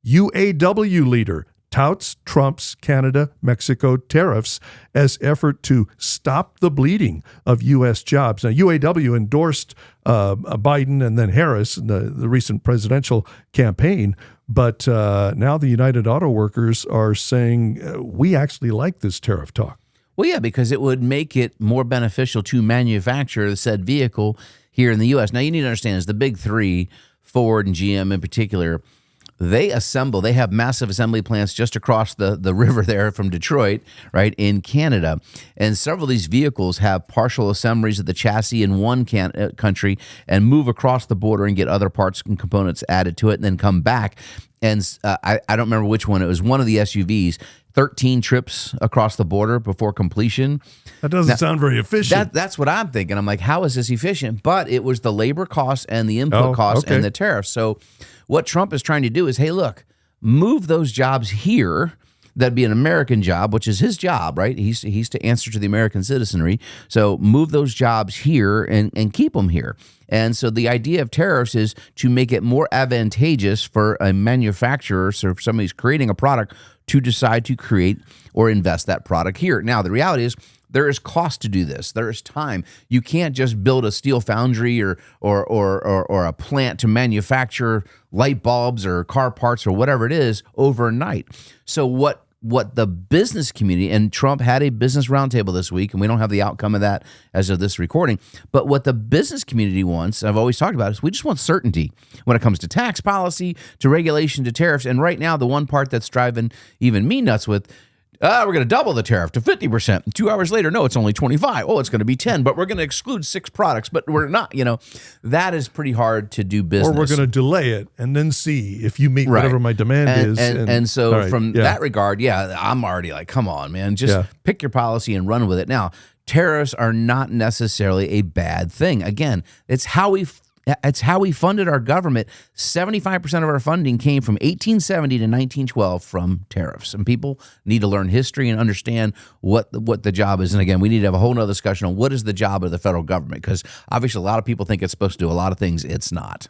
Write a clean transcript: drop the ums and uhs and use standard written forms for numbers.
UAW leader touts Trump's Canada-Mexico tariffs as effort to stop the bleeding of U.S. jobs. Now, UAW endorsed Biden and then Harris in the recent presidential campaign, but now the United Auto Workers are saying, we actually like this tariff talk. Well, yeah, because it would make it more beneficial to manufacture the said vehicle here in the U.S. Now, you need to understand is the big three, Ford and GM in particular, they have massive assembly plants just across the river there from Detroit, right, in Canada. And several of these vehicles have partial assemblies of the chassis in one country and move across the border and get other parts and components added to it and then come back. And I don't remember which one. It was one of the SUVs, 13 trips across the border before completion. That doesn't sound very efficient. That's what I'm thinking. I'm like, how is this efficient? But it was the labor costs and the input costs and the tariffs. So what Trump is trying to do is, hey, look, move those jobs here. That'd be an American job, which is his job, right? He's to answer to the American citizenry. So move those jobs here and keep them here. And so the idea of tariffs is to make it more advantageous for a manufacturer, so if somebody's creating a product, to decide to create or invest that product here. Now, the reality is there is cost to do this. There is time. You can't just build a steel foundry or a plant to manufacture light bulbs or car parts or whatever it is overnight. So what the business community, and Trump had a business roundtable this week, and we don't have the outcome of that as of this recording, but what the business community wants, I've always talked about, is we just want certainty when it comes to tax policy, to regulation, to tariffs. And right now, the one part that's driving even me nuts with, we're going to double the tariff to 50%. 2 hours later, no, it's only 25. Oh, it's going to be 10, but we're going to exclude 6 products, but we're not, that is pretty hard to do business. Or we're going to delay it and then see if you meet whatever my demand is. And so from that regard, I'm already like, come on, man, just pick your policy and run with it. Now, tariffs are not necessarily a bad thing. Again, it's how we funded our government. 75% of our funding came from 1870 to 1912 from tariffs. And people need to learn history and understand what the job is. And again, we need to have a whole nother discussion on what is the job of the federal government, because obviously a lot of people think it's supposed to do a lot of things. It's not.